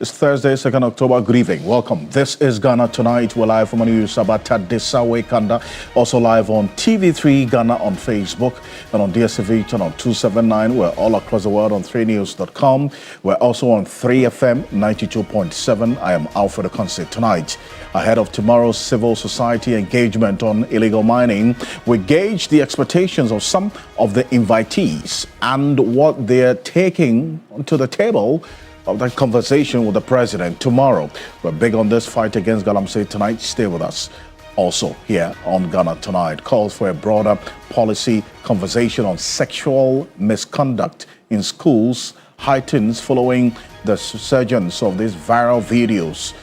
It's Thursday, 2nd October. Good evening. Welcome. This is Ghana Tonight. We're live from Sabata Desawe Kanda. Also live on TV3 Ghana on Facebook and on DSTV channel 279. We're all across the world on 3news.com. We're also on 3FM 92.7. I am Alfred Ocansey. Tonight, ahead of tomorrow's civil society engagement on illegal mining, we gauge the expectations of some of the invitees and what they're taking to the table of that conversation with the president tomorrow. We're big on this fight against galamsey tonight. Stay with us. Also here on Ghana Tonight, calls for a broader policy conversation on sexual misconduct in schools heightens following the resurgence of these viral videos.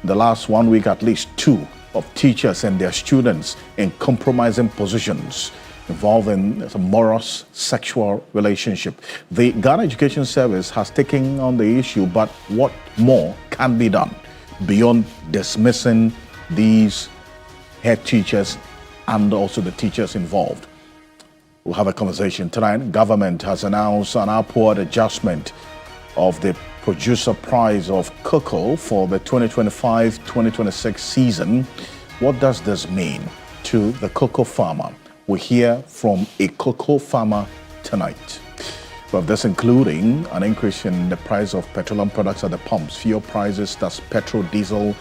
The last 1 week, at least 2 of teachers and their students in compromising positions involved in some morose sexual relationship. The Ghana Education Service has taken on the issue, but what more can be done beyond dismissing these head teachers and also the teachers involved? We'll have a conversation tonight. Government has announced an upward adjustment of the producer price of cocoa for the 2025-2026 season. What does this mean to the cocoa farmer? We hear from a cocoa farmer tonight. Well, this including an increase in the price of petroleum products at the pumps. Fuel prices, that's petrol, diesel,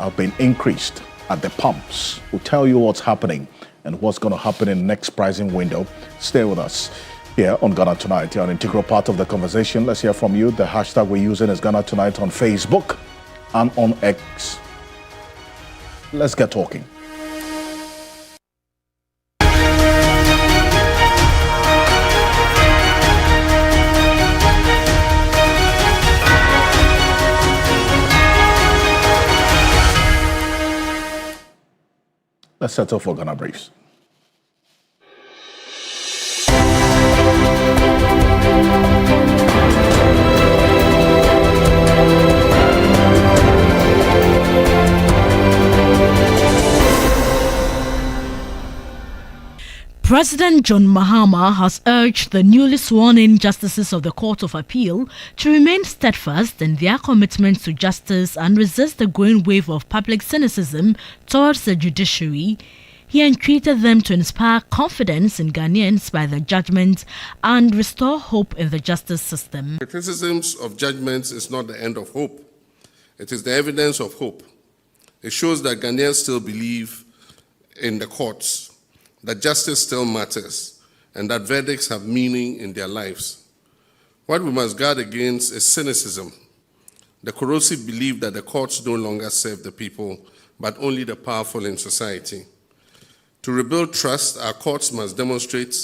have been increased at the pumps. We'll tell you what's happening and what's going to happen in the next pricing window. Stay with us here on Ghana Tonight. You're an integral part of the conversation. Let's hear from you. The hashtag we're using is Ghana Tonight on Facebook and on X. Let's get talking. Let's settle for Ghana Briefs. President John Mahama has urged the newly sworn-in justices of the Court of Appeal to remain steadfast in their commitment to justice and resist the growing wave of public cynicism towards the judiciary. He entreated them to inspire confidence in Ghanaians by their judgment and restore hope in the justice system. Criticisms of judgments is not the end of hope. It is the evidence of hope. It shows that Ghanaians still believe in the courts, that justice still matters, and that verdicts have meaning in their lives. What we must guard against is cynicism, the corrosive belief that the courts no longer serve the people, but only the powerful in society. To rebuild trust, our courts must demonstrate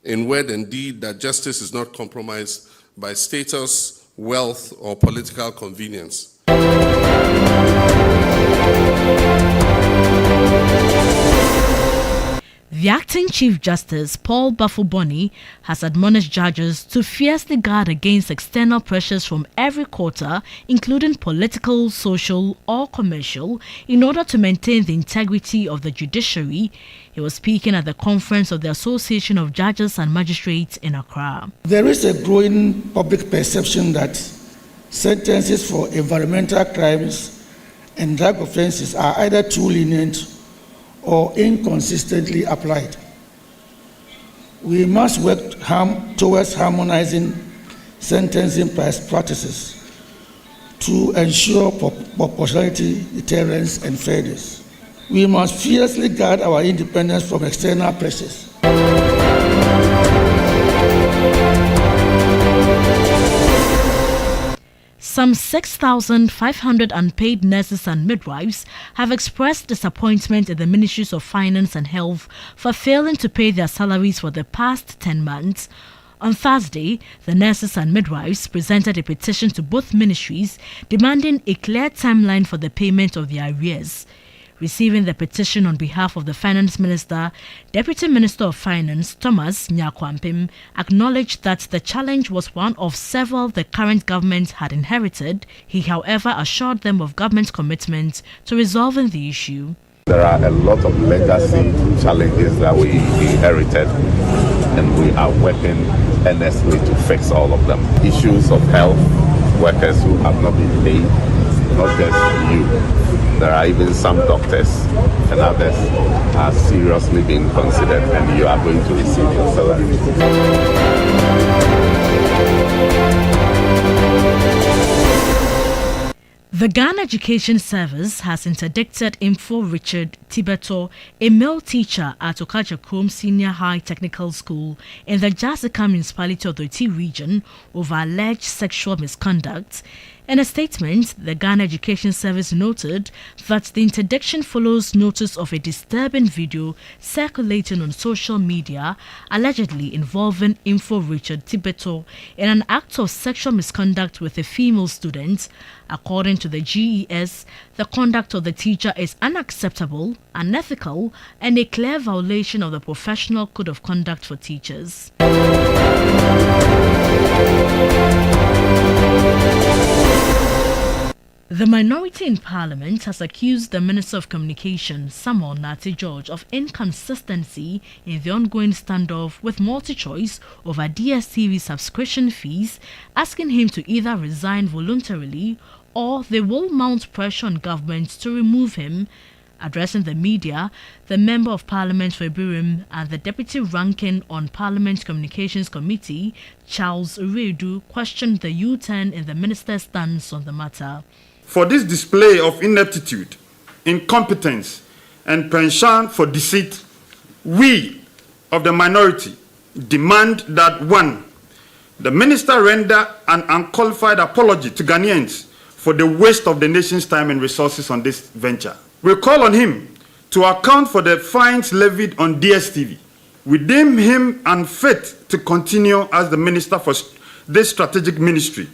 in word and deed that justice is not compromised by status, wealth, or political convenience. The acting Chief Justice, Paul Bafuboni, has admonished judges to fiercely guard against external pressures from every quarter, including political, social, or commercial, in order to maintain the integrity of the judiciary. He was speaking at the conference of the Association of Judges and Magistrates in Accra. There is a growing public perception that sentences for environmental crimes and drug offenses are either too lenient or inconsistently applied. We must work towards harmonizing sentencing practices to ensure proportionality, deterrence, and fairness. We must fiercely guard our independence from external pressures. Some 6,500 unpaid nurses and midwives have expressed disappointment in the Ministries of Finance and Health for failing to pay their salaries for the past 10 months. On Thursday, the nurses and midwives presented a petition to both ministries demanding a clear timeline for the payment of their arrears. Receiving the petition on behalf of the Finance Minister, Deputy Minister of Finance Thomas Nyakwampim acknowledged that the challenge was one of several the current government had inherited. He, however, assured them of government's commitment to resolving the issue. There are a lot of legacy challenges that we inherited, and we are working earnestly to fix all of them. Issues of health, workers who have not been paid, not just you. There are even some doctors and others are seriously being considered, and you are going to receive your salary. The Ghana Education Service has interdicted Info Richard Tibeto, a male teacher at Okajacrom Senior High Technical School in the Jasika Municipality of the T region over alleged sexual misconduct. In a statement, the Ghana Education Service noted that the interdiction follows notice of a disturbing video circulating on social media allegedly involving Info Richard Tibeto in an act of sexual misconduct with a female student. According to the GES, the conduct of the teacher is unacceptable, unethical, and a clear violation of the Professional Code of Conduct for Teachers. The minority in Parliament has accused the Minister of Communication, Samuel Nati George, of inconsistency in the ongoing standoff with MultiChoice over DSTV subscription fees, asking him to either resign voluntarily or they will mount pressure on government to remove him. Addressing the media, the Member of Parliament for Ibirim and the Deputy Ranking on Parliament Communications Committee, Charles Uredu, questioned the U-turn in the minister's stance on the matter. For this display of ineptitude, incompetence, and penchant for deceit, we of the minority demand that 1. The minister render an unqualified apology to Ghanaians for the waste of the nation's time and resources on this venture. We call on him to account for the fines levied on DSTV. We deem him unfit to continue as the minister for this strategic ministry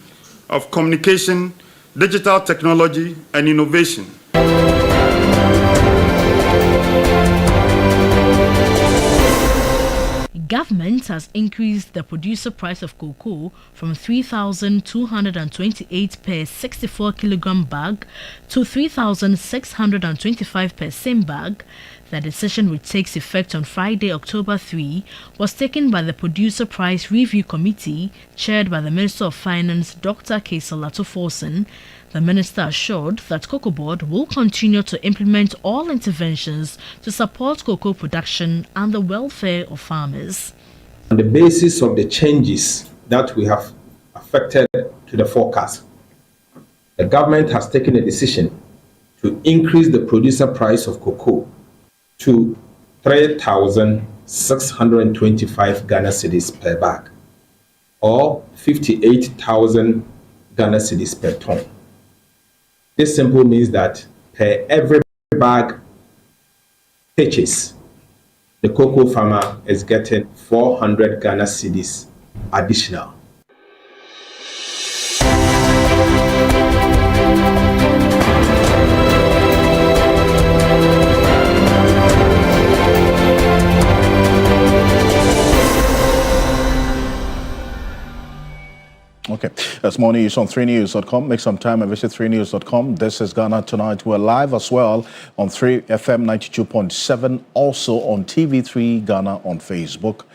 of communication, digital technology, and innovation. Government has increased the producer price of cocoa from 3,228 per 64 kilogram bag to 3,625 per same bag. The decision, which takes effect on Friday, October 3, was taken by the Producer Price Review Committee, chaired by the Minister of Finance, Dr. Kaysel Forson. The minister assured that Cocoa Board will continue to implement all interventions to support cocoa production and the welfare of farmers. On the basis of the changes that we have affected to the forecast, the government has taken a decision to increase the producer price of cocoa to 3,625 Ghana cedis per bag, or 58,000 Ghana cedis per ton. This simply means that per every bag purchase, the cocoa farmer is getting 400 Ghana cedis additional. Okay, that's more news on 3news.com. Make some time and visit 3news.com. This is Ghana Tonight. We're live as well on 3FM 92.7, also on TV3 Ghana on Facebook,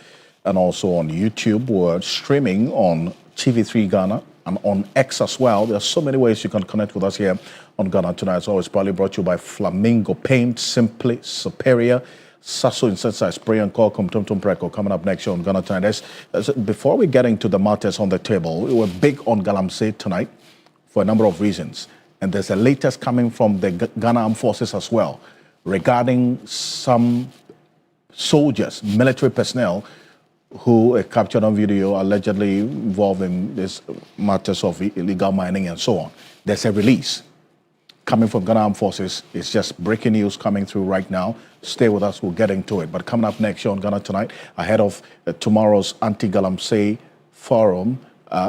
and also on YouTube. We're streaming on TV3 Ghana and on X as well. There are so many ways you can connect with us here on Ghana Tonight. It's always proudly brought to you by Flamingo Paint, simply superior. Sasso Insensai Spray and Call Tum Preko coming up next year on Ghana Tonight. Before we get into the matters on the table, we were big on Galamsey tonight for a number of reasons. And there's a latest coming from the Ghana Armed Forces as well regarding some soldiers, military personnel who are captured on video allegedly involved in these matters of illegal mining and so on. There's a release coming from Ghana Armed Forces. It's just breaking news coming through right now. Stay with us, we'll get into it. But coming up next year on Ghana Tonight, ahead of tomorrow's Anti-Galamsey Forum,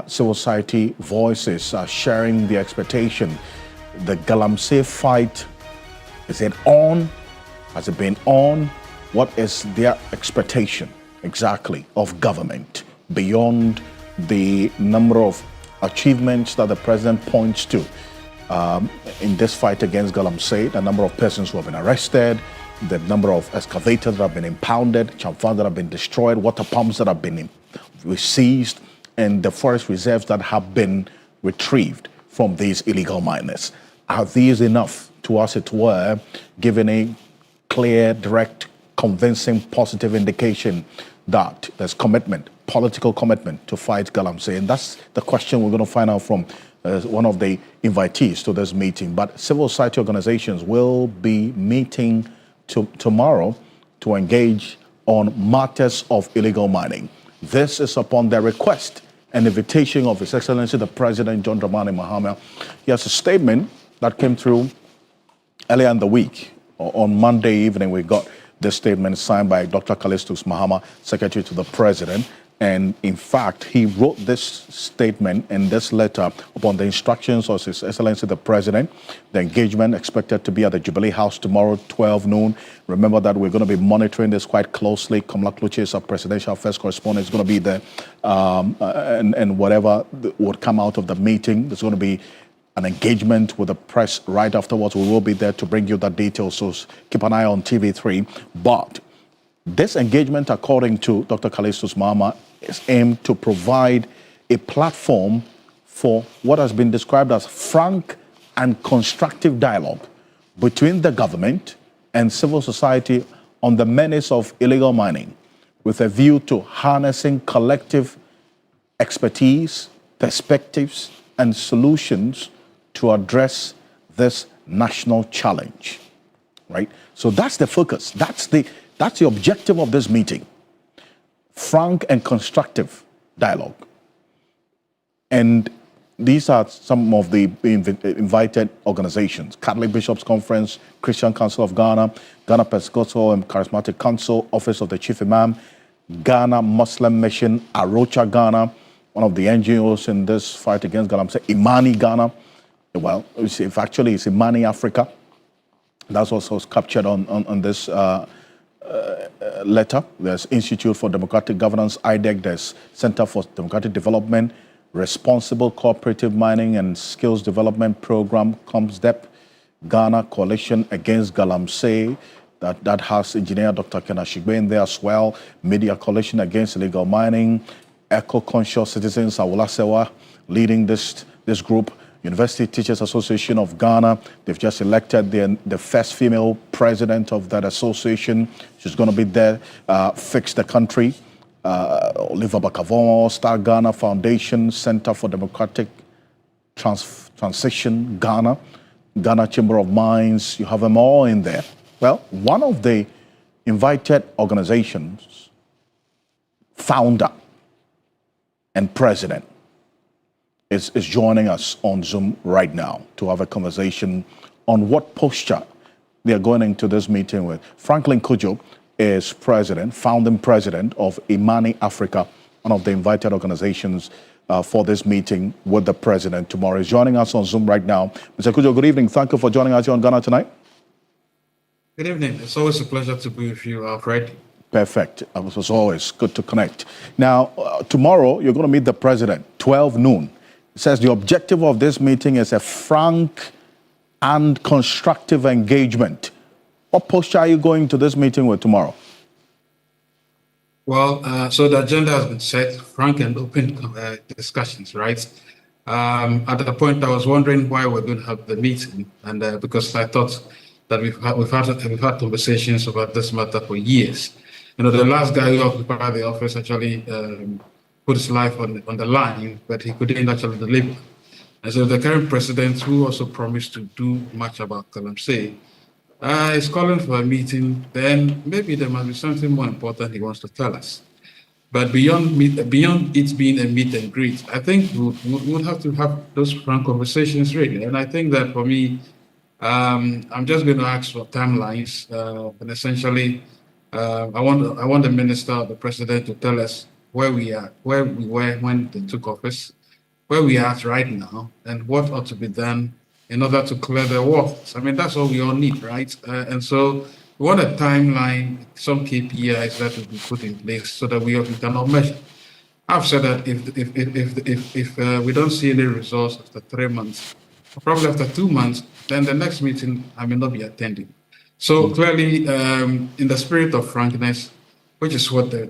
civil society voices are sharing the expectation. The Galamsey fight, is it on? Has it been on? What is their expectation exactly of government beyond the number of achievements that the president points to in this fight against Galamsey, the number of persons who have been arrested, the number of excavators that have been impounded, chamfans that have been destroyed, water pumps that have been seized, and the forest reserves that have been retrieved from these illegal miners. Are these enough to, as it were, giving a clear, direct, convincing, positive indication that there's commitment, political commitment to fight galamsey? And that's the question we're going to find out from one of the invitees to this meeting. But civil society organizations will be meeting tomorrow to engage on matters of illegal mining. This is upon their request and invitation of His Excellency the President John Dramani Mahama. He has a statement that came through earlier in the week. On Monday evening, we got this statement signed by Dr. Callistus Mahama, Secretary to the President. And in fact, he wrote this statement and this letter upon the instructions of His Excellency the President. The engagement expected to be at the Jubilee House tomorrow, 12 noon. Remember that we're going to be monitoring this quite closely. Kamala Kluche is our presidential affairs correspondent. Is going to be there. And whatever would come out of the meeting, there's going to be an engagement with the press right afterwards. We will be there to bring you that details. So keep an eye on TV3. But this engagement, according to Dr. Callistus Mahama, is aimed to provide a platform for what has been described as frank and constructive dialogue between the government and civil society on the menace of illegal mining, with a view to harnessing collective expertise, perspectives, and solutions to address this national challenge, right? So that's the focus. That's the objective of this meeting. Frank and constructive dialogue. And these are some of the invited organizations: Catholic Bishops Conference, Christian Council of Ghana, Ghana Episcopal and Charismatic Council, Office of the Chief Imam, Ghana Muslim Mission, Arocha Ghana, one of the NGOs in this fight against galamsey, Imani Ghana. Well, if actually it's Imani Africa. That's also captured on this letter. There's Institute for Democratic Governance, IDEC. There's Center for Democratic Development, Responsible Cooperative Mining and Skills Development Program, COMSDEP, Ghana Coalition Against Galamsey, that has Engineer Dr. Kenashigbe in there as well, Media Coalition Against Illegal Mining, Eco-Conscious Citizens, Awolasewa, leading this group, University Teachers Association of Ghana. They've just elected the first female president of that association. She's going to be there. Fix the Country, Oliver Bakavon, Star Ghana Foundation, Center for Democratic Transition Ghana, Ghana Chamber of Mines. You have them all in there. Well, one of the invited organizations, founder and president, is joining us on Zoom right now to have a conversation on what posture they are going into this meeting with. Franklin Kojo is president, founding president of Imani Africa, one of the invited organizations for this meeting with the president tomorrow. He's joining us on Zoom right now. Mr. Kojo, good evening. Thank you for joining us here on Ghana Tonight. Good evening. It's always a pleasure to be with you, Alfred. Perfect. As always, good to connect. Now, tomorrow, you're going to meet the president, 12 noon. It says the objective of this meeting is a frank and constructive engagement. What posture are you going to this meeting with tomorrow? Well, so the agenda has been set, frank and open discussions, right? At the point, I was wondering why we're going to have the meeting, and because I thought that we've had conversations about this matter for years. You know, the last guy who occupied the office actually put his life on the line, but he couldn't actually deliver. And so the current president, who also promised to do much about galamsey, is calling for a meeting. Then maybe there must be something more important he wants to tell us. But beyond it being a meet and greet, I think we'll have to have those frank conversations really. And I think that for me, I'm just going to ask for timelines, and essentially, I want the minister, the president, to tell us where we are, where we were when they took office, where we are at right now, and what ought to be done in order to clear the waters. I mean, that's all we all need, right? And so we want a timeline, some KPIs that will be put in place so that we cannot measure. I've said that if we don't see any results after 3 months, or probably after 2 months, then the next meeting I may not be attending. So clearly, in the spirit of frankness, which is what the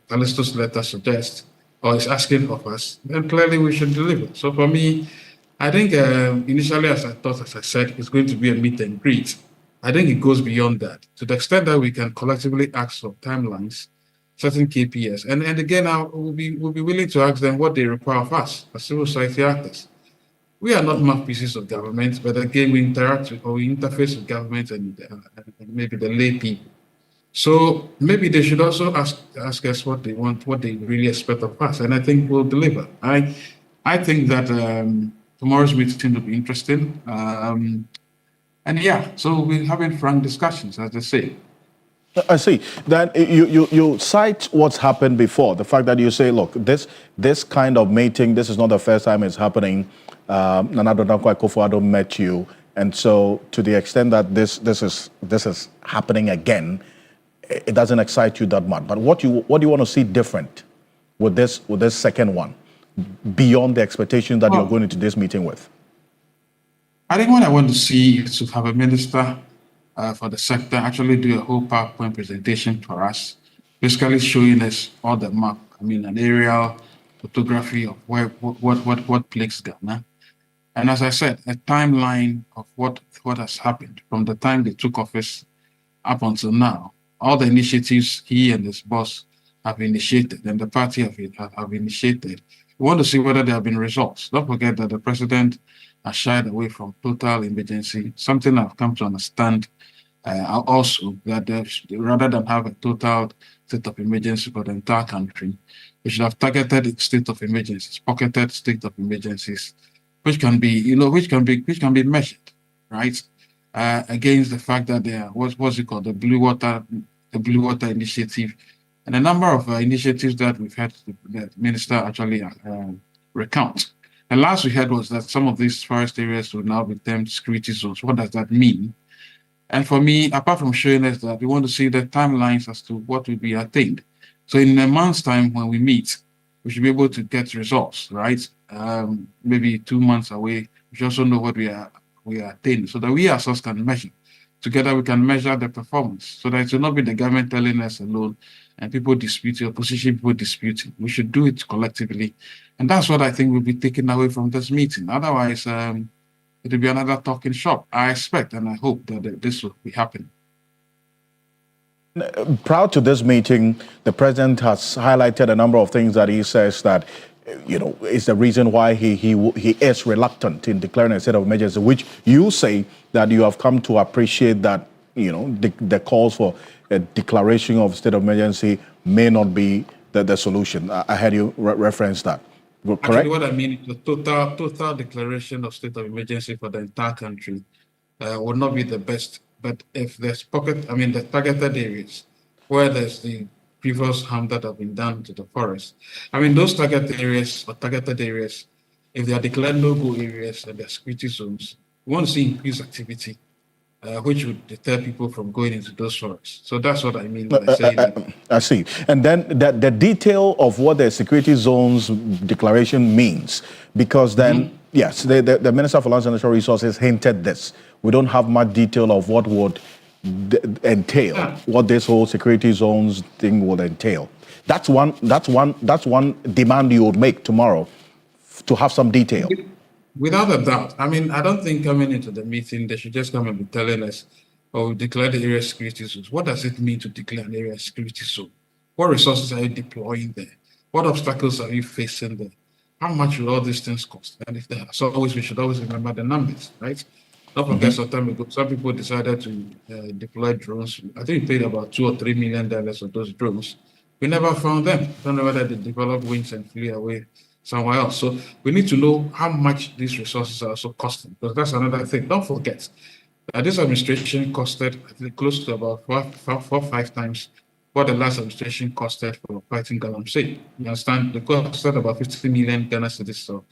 Callistus letter suggests, or is asking of us, then clearly we should deliver. So for me, I think initially, as I said, it's going to be a meet and greet. I think it goes beyond that to the extent that we can collectively ask for timelines, certain KPIs, and again, we'll be willing to ask them what they require of us as civil society actors. We are not mouthpieces of government, but again, we interact with, or we interface with government and maybe the lay people. So maybe they should also ask us what they want, what they really expect of us, and I think we'll deliver. I think that tomorrow's meeting will be interesting, and yeah, so we're having frank discussions, as they say. I see. Then you cite what's happened before. The fact that you say, look, this kind of meeting, this is not the first time it's happening. Nana Dankwa Akufo-Addo met you, and so to the extent that this is happening again, it doesn't excite you that much. But what do you want to see different with this second one, beyond the expectation that you're going into this meeting with? I think what I want to see is to have a minister for the sector actually do a whole PowerPoint presentation for us, basically showing us all the map. I mean, an aerial photography of what plagues Ghana, and as I said, a timeline of what has happened from the time they took office up until now. All the initiatives he and his boss have initiated and the party have initiated. We want to see whether there have been results. Don't forget that the president has shied away from total emergency, something I've come to understand also, that rather than have a total state of emergency for the entire country, we should have targeted state of emergencies, pocketed state of emergencies, which can be measured, right? Against the fact that there what's it called, the Blue Water Initiative, and a number of initiatives that we've had the minister actually recount. The last we heard was that some of these forest areas will now be termed security zones. What does that mean? And for me, apart from showing us that, we want to see the timelines as to what will be attained. So in a month's time, when we meet, we should be able to get results, right? Maybe 2 months away, we should also know what we are attaining, so that we ourselves can measure. Together, we can measure the performance, so that it will not be the government telling us alone and people disputing, opposition people disputing. We should do it collectively. And that's what I think will be taken away from this meeting. Otherwise, it will be another talking shop. I expect and I hope that this will be happening. Prior to this meeting, the president has highlighted a number of things that he says that, is the reason why he is reluctant in declaring a state of emergency, which you say that you have come to appreciate that, the calls for a declaration of state of emergency may not be the solution. I heard you reference that. Correct? Actually, what I mean is the total declaration of state of emergency for the entire country would not be the best. But if there's the targeted areas where there's the previous harm that have been done to the forest, those targeted areas, if they are declared no-go areas and they're security zones, we want to see increased activity, which would deter people from going into those forests. So that's what I mean when I say that. I see. And then the detail of what the security zones declaration means, because then, yes, the Minister for Lands and Natural Resources hinted this. We don't have much detail of what would entail, what this whole security zones thing would entail. That's one demand you would make tomorrow, to have some detail. Without a doubt. I don't think coming into the meeting, they should just come and be telling us, we declare the area security zones. What does it mean to declare an area security zone? What resources are you deploying there? What obstacles are you facing there? How much will all these things cost? And if there are, we should always remember the numbers, right? Don't forget, some time ago, some people decided to deploy drones. I think we paid about $2 or $3 million for those drones. We never found them. I don't know whether they developed wings and flew away somewhere else. So we need to know how much these resources are also costing, because that's another thing. Don't forget that this administration costed, I think, close to about four or five times what the last administration costed for fighting Galamsey. You understand? They costed about 50 million Ghana cedis for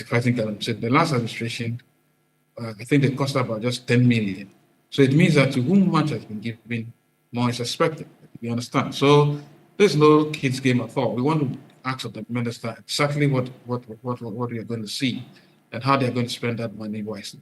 fighting Galamsey. The last administration, I think they cost about just 10 million. So it means that to whom much has been given, more is expected. You understand? So there's no kids' game at all. We want to ask of the minister exactly what we are going to see and how they are going to spend that money wisely.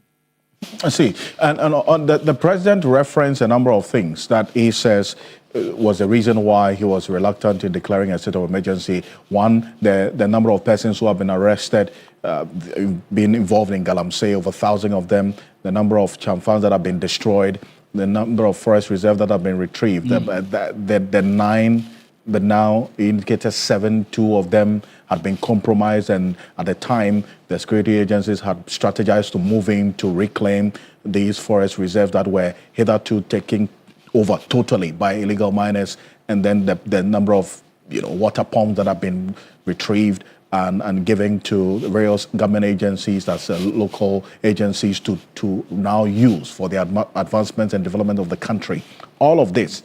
I see. And on the president referenced a number of things that he says was the reason why he was reluctant in declaring a state of emergency. One, the number of persons who have been arrested, been involved in Galamsey, over 1,000 of them, the number of chamfans that have been destroyed, the number of forest reserves that have been retrieved, the 9, but now he indicated 7, 2 of them had been compromised, and at the time, the security agencies had strategized to move in to reclaim these forest reserves that were hitherto taken over totally by illegal miners, and then the number of water pumps that have been retrieved and given to various government agencies, that's local agencies, to now use for the advancement and development of the country. All of this,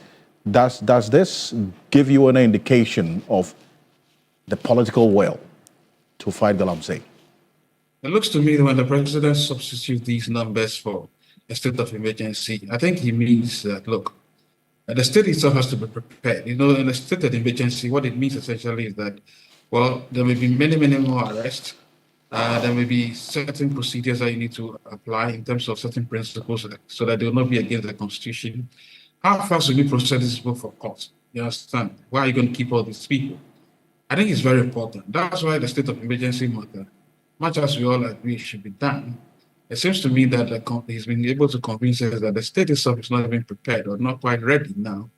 does this give you an indication of the political will to fight Galamsey? It looks to me that when the president substitutes these numbers for a state of emergency, I think he means that, look, the state itself has to be prepared. In a state of emergency, what it means essentially is that, well, there may be many, many more arrests. There may be certain procedures that you need to apply in terms of certain principles so that they will not be against the Constitution. How fast will you process these people for court? You understand? Why are you going to keep all these people? I think it's very important. That's why the state of emergency matter, much as we all agree it should be done, it seems to me that he's been able to convince us that the state itself is not even prepared or not quite ready now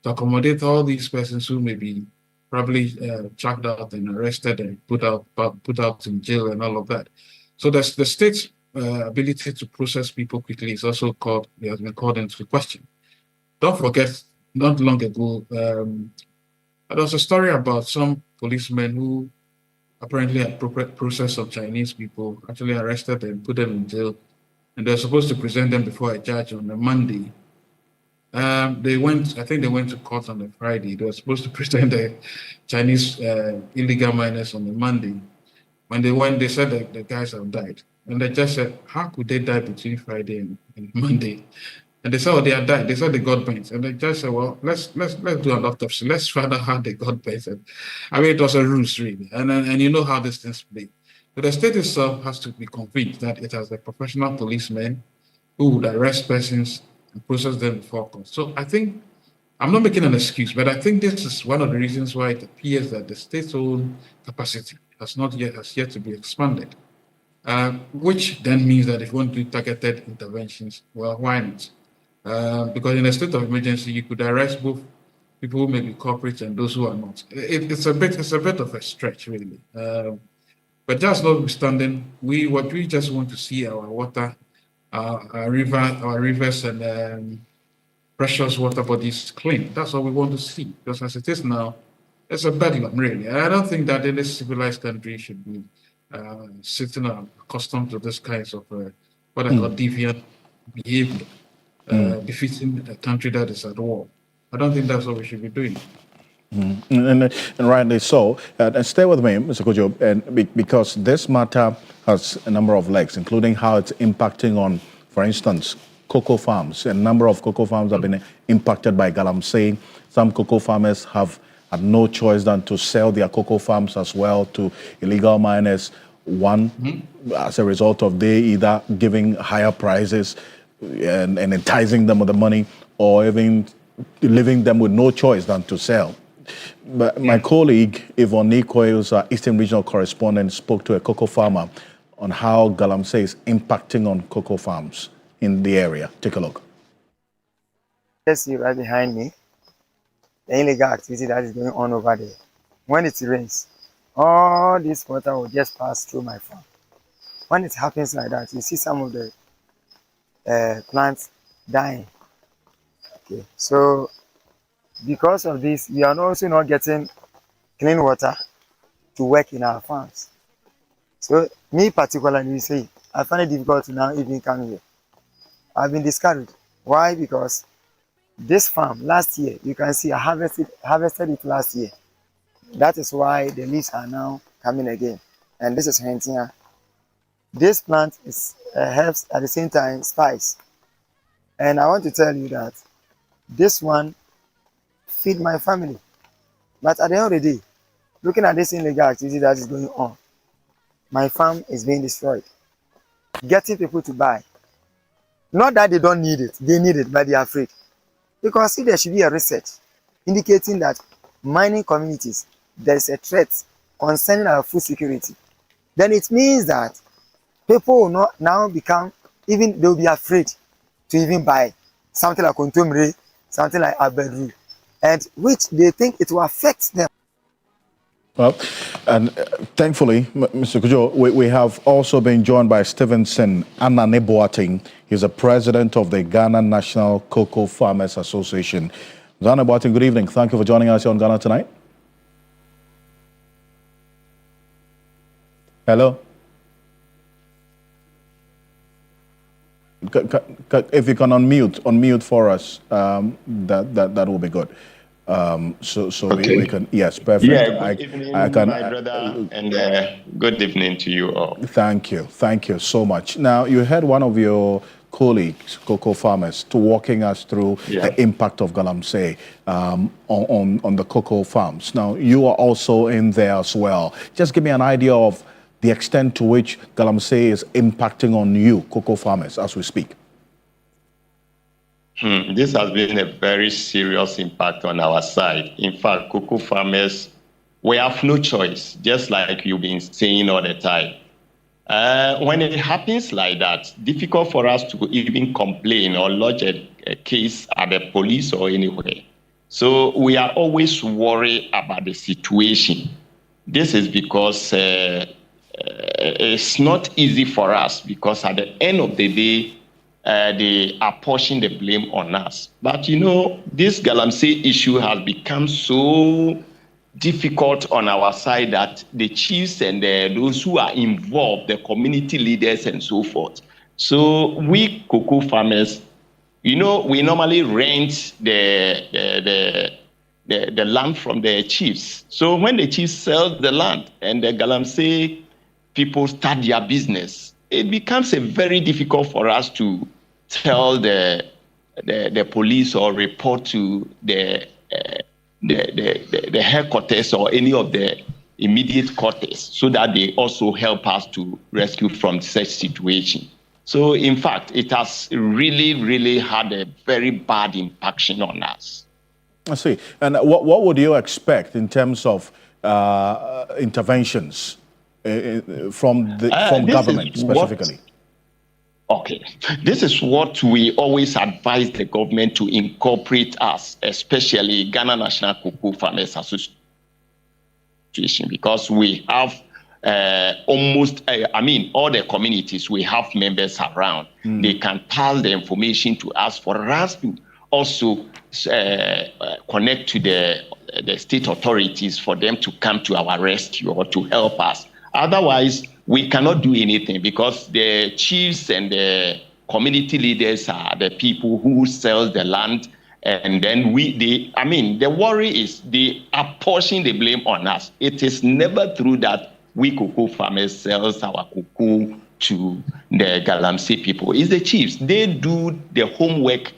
to accommodate all these persons who may be probably tracked out and arrested and put out in jail and all of that. So the state's ability to process people quickly is also has been called into question. Don't forget, not long ago, there was a story about some policemen who apparently had processed some Chinese people, actually arrested and put them in jail, and they're supposed to present them before a judge on a Monday. I think they went to court on a Friday. They were supposed to present the Chinese illegal miners on a Monday. When they went, they said that the guys have died. And the judge said, how could they die between Friday and Monday? And they said, oh, they had died. They said they got burnt. And the judge said, well, let's do an autopsy. Let's find out how they got burnt. I mean, it was a ruse, really. And you know how these things play. But the state itself has to be convinced that it has a professional policeman who would arrest persons and process them before court. So I think, I'm not making an excuse, but I think this is one of the reasons why it appears that the state's own capacity has yet to be expanded. Which then means that if you want to do targeted interventions, well, why not? Because in a state of emergency, you could arrest both people who may be culprits and those who are not. It's a bit of a stretch, really. But just notwithstanding, we just want to see our water, our rivers and precious water bodies clean. That's what we want to see. Because as it is now, it's a bedlam, really. And I don't think that any civilized country should be sitting accustomed to this kinds of what I call deviant behavior. Befitting a country that is at war. I don't think that's what we should be doing. And rightly so. And stay with me, Mr. Kojo, and because this matter has a number of legs, including how it's impacting on, for instance, cocoa farms. A number of cocoa farms have been impacted by Galamsey. Some cocoa farmers have had no choice than to sell their cocoa farms as well to illegal miners. As a result of they either giving higher prices and enticing them with the money, or even leaving them with no choice than to sell. But my colleague, Yvonne Nikoy, who's our Eastern Regional Correspondent, spoke to a cocoa farmer on how Galamsey is impacting on cocoa farms in the area. Take a look. Yes, see right behind me, the illegal activity that is going on over there. When it rains, all this water will just pass through my farm. When it happens like that, you see some of the plants dying. Okay, so because of this, we are also not getting clean water to work in our farms. So me particularly, say, I find it difficult to now even come here. I've been discouraged. Why? Because this farm last year, you can see I harvested it last year. That is why the leaves are now coming again. And this is Hentia. This plant is helps at the same time spice. And I want to tell you that this one feed my family. But at the end of the day, looking at this illegal activity that is going on, my farm is being destroyed. Getting people to buy Not that they don't need it, they need it, but they are afraid. Because if there should be a research indicating that mining communities, there is a threat concerning our food security, then it means that people will not now become, even they'll be afraid to even buy something like kontomire, something like abedu, and which they think it will affect them. Well, and thankfully, Mr. Kujo, we have also been joined by Stevenson Ananeboating. He's the president of the Ghana National Cocoa Farmers Association. Mr. Ananeboating, good evening. Thank you for joining us here on Ghana Tonight. Hello? If you can unmute for us, that will be good. Okay. we can, yes, perfect. Yeah, good evening, my brother, and good evening to you all. Thank you so much. Now, you had one of your colleagues, cocoa farmers, to walking us through the impact of Galamsey on the cocoa farms. Now, you are also in there as well. Just give me an idea of the extent to which Galamsey is impacting on you, cocoa farmers, as we speak. This has been a very serious impact on our side. In fact, cocoa farmers, we have no choice, just like you've been saying all the time. When it happens like that, difficult for us to even complain or lodge a case at the police or anywhere. So we are always worried about the situation. This is because it's not easy for us, because at the end of the day, they are pushing the blame on us. But this Galamsey issue has become so difficult on our side that the chiefs and those who are involved, the community leaders and so forth. So we cocoa farmers, we normally rent the land from the chiefs. So when the chiefs sell the land and the Galamsey people start their business, it becomes very difficult for us to tell the police or report to the headquarters or any of the immediate quarters, so that they also help us to rescue from such situation. So in fact, it has really had a very bad impact on us. I see. And what would you expect in terms of interventions from government specifically? Okay, this is what we always advise the government to incorporate us, especially Ghana National Cocoa Farmers Association, because we have almost, all the communities, we have members around. They can pass the information to us for us to also connect to the state authorities for them to come to our rescue or to help us. Otherwise, we cannot do anything, because the chiefs and the community leaders are the people who sell the land, and then the worry is they are pushing the blame on us. It is never true that we cocoa farmers sells our cocoa to the Galamsey people. It's the chiefs. They do the homework,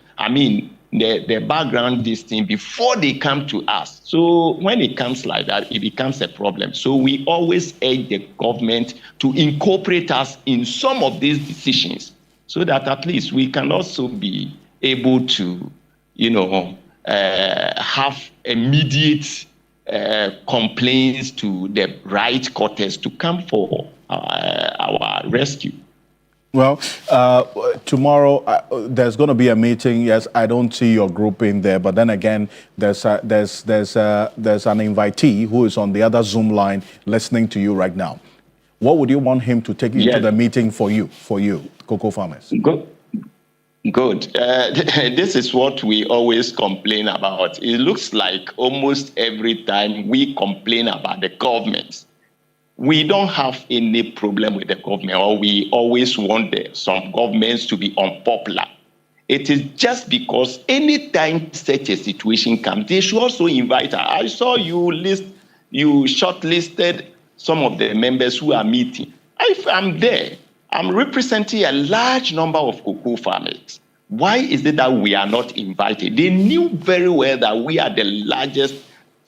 the background, this thing, before they come to us. So when it comes like that, it becomes a problem. So we always urge the government to incorporate us in some of these decisions, so that at least we can also be able to, have immediate complaints to the right quarters to come for our rescue. Well, tomorrow there's going to be a meeting. Yes, I don't see your group in there, but then again, there's an invitee who is on the other Zoom line listening to you right now. What would you want him to take you to the meeting for you, cocoa farmers? Good. This is what we always complain about. It looks like almost every time we complain about the government, we don't have any problem with the government, or we always want some governments to be unpopular. It is just because anytime such a situation comes, they should also invite us. I saw you shortlisted some of the members who are meeting. I'm there. I'm representing a large number of cocoa farmers. Why is it that we are not invited? They knew very well that we are the largest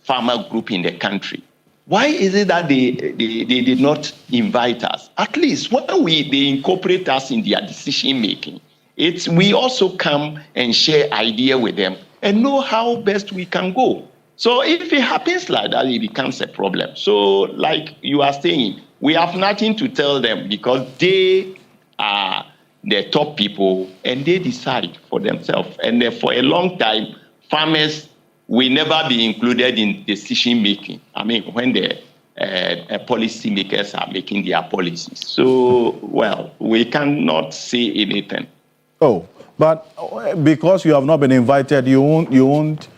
farmer group in the country. Why is it that they did not invite us? At least when they incorporate us in their decision making, we also come and share idea with them and know how best we can go. So if it happens like that, it becomes a problem. So like you are saying, we have nothing to tell them because they are the top people and they decide for themselves. And for a long time, farmers will never be included in decision making. I mean, when the policy makers are making their policies. So, well, we cannot say anything. Oh, but because you have not been invited, you won't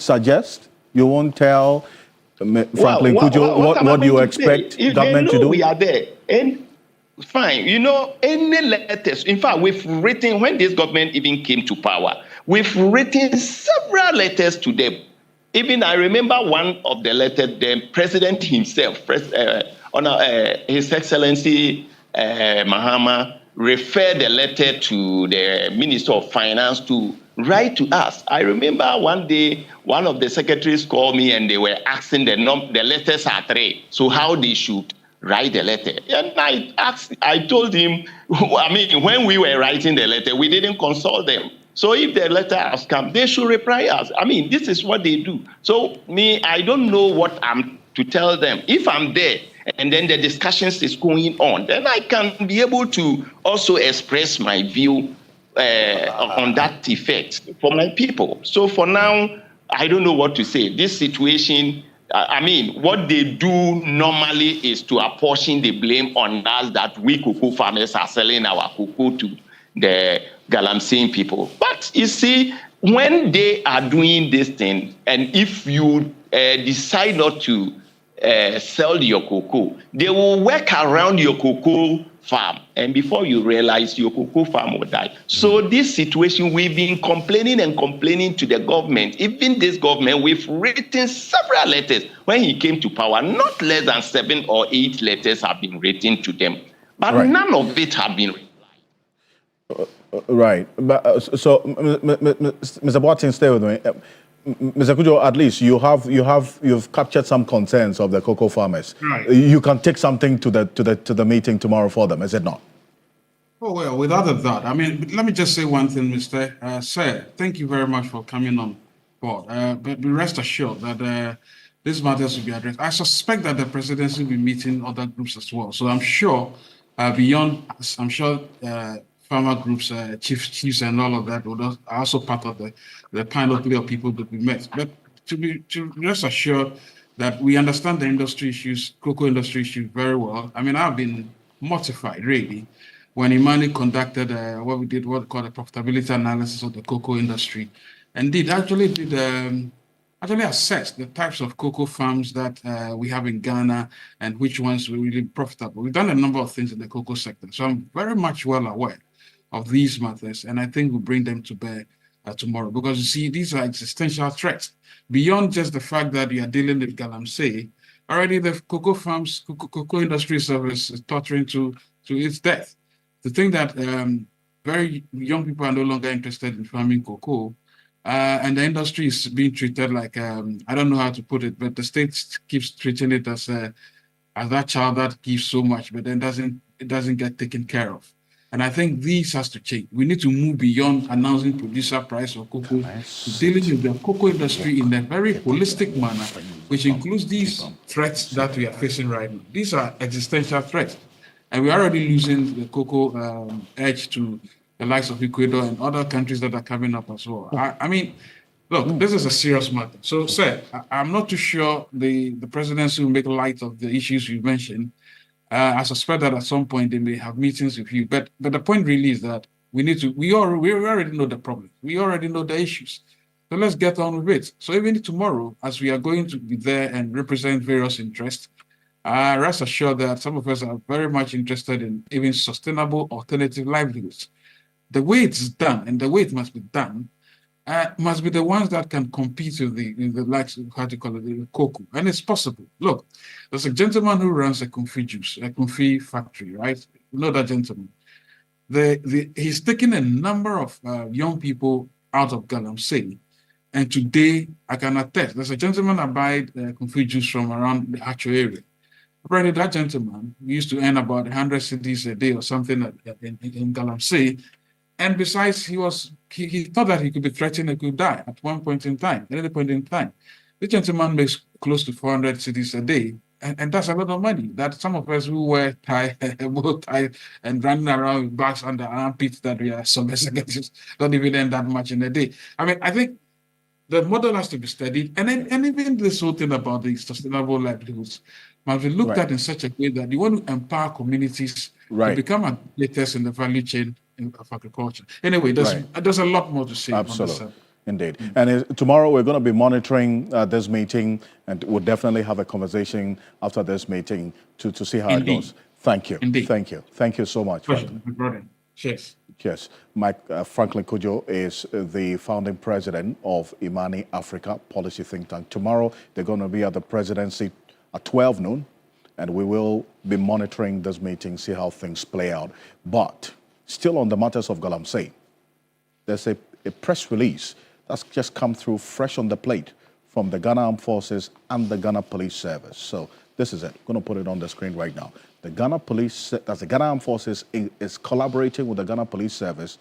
suggest, you won't tell Franklin Kujo what do you expect government to do? We are there, and fine. You know, any letters. In fact, we've written when this government even came to power. We've written several letters to them. Even I remember one of the letters, the president himself, His Excellency Mahama, referred the letter to the Minister of Finance to write to us. I remember one day, one of the secretaries called me and they were asking the letters are 3, so how they should write the letter. And I told him, I mean, when we were writing the letter, we didn't consult them. So if the letter has come, they should reply us. I mean, this is what they do. So I don't know what I'm to tell them. If I'm there and then the discussions is going on, then I can be able to also express my view on that effect for my people. So for now, I don't know what to say. This situation, I mean, what they do normally is to apportion the blame on us that we cocoa farmers are selling our cocoa to the Galamsey people. But you see, when they are doing this thing, and if you decide not to sell your cocoa, they will work around your cocoa farm, and before you realize, your cocoa farm will die. So this situation, we've been complaining and complaining to the government. Even this government, we've written several letters. When he came to power, not less than 7 or 8 letters have been written to them, but none of it have been replied. Right. But, so, Mr. Boateng, stay with me. Mr. Kujo, at least you've captured some concerns of the cocoa farmers. Right. You can take something to the meeting tomorrow for them, is it not? Oh, well, without a doubt. I mean, let me just say one thing, Mr. Sir. Thank you very much for coming on board. But be rest assured that these matters will be addressed. I suspect that the presidency will be meeting other groups as well. So I'm sure beyond us, I'm sure farmer groups, chiefs and all of that are also part of the panoply of people that we met. But to rest assured that we understand the industry issues, cocoa industry issues very well. I mean, I've been mortified, really, when Imani conducted what we call a profitability analysis of the cocoa industry, and actually assess the types of cocoa farms that we have in Ghana and which ones were really profitable. We've done a number of things in the cocoa sector, so I'm very much well aware of these matters, and I think we'll bring them to bear tomorrow, because you see, these are existential threats. Beyond just the fact that you are dealing with Galamsey, already the cocoa farms, cocoa industry service is tottering to its death. To think that very young people are no longer interested in farming cocoa, and the industry is being treated like, I don't know how to put it, but the state keeps treating it as that child that gives so much, but then it doesn't get taken care of. And I think this has to change. We need to move beyond announcing producer price of cocoa to dealing with the cocoa industry in a very holistic manner, which includes these threats that we are facing right now. These are existential threats. And we're already losing the cocoa edge to the likes of Ecuador and other countries that are coming up as well. I mean, look, this is a serious matter. So, sir, I'm not too sure the presidency will make light of the issues you mentioned. I suspect that at some point they may have meetings with you. But the point really is that we already know the problem. We already know the issues. So let's get on with it. So even tomorrow, as we are going to be there and represent various interests, rest assured that some of us are very much interested in even sustainable alternative livelihoods. The way it's done and the way it must be done must be the ones that can compete with the likes of, the cocoa. And it's possible. Look, there's a gentleman who runs a confit factory, right? You know that gentleman. He's taken a number of young people out of Galamsey. And today, I can attest, there's a gentleman that buys confit juice from around the actual area. Apparently, that gentleman used to earn about 100 cedis a day or something in Galamsey. And besides, he thought that he could be threatened, he could die at one point in time, at any point in time. The gentleman makes close to 400 cities a day, and that's a lot of money. That some of us who wear tie, bow tie, and running around with bags under armpits that we are some executives don't even earn that much in a day. I mean, I think the model has to be studied, and even this whole thing about the sustainable livelihoods must be looked at in such a way that you want to empower communities to become advocates in the value chain of agriculture. Anyway, there's a lot more to say on this. Indeed. And tomorrow we're going to be monitoring this meeting, and we'll definitely have a conversation after this meeting to see how it goes. Thank you. Indeed. Thank you. Thank you so much. Cheers. Yes. Mike Franklin Kojo is the founding president of Imani Africa Policy Think Tank. Tomorrow they're going to be at the presidency at 12 noon, and we will be monitoring this meeting, see how things play out. But still on the matters of Galamsey, there's a press release that's just come through fresh on the plate from the Ghana Armed Forces and the Ghana Police Service. So this is it. I'm going to put it on the screen right now. The Ghana Police, that's the Ghana Armed Forces, is collaborating with the Ghana Police Service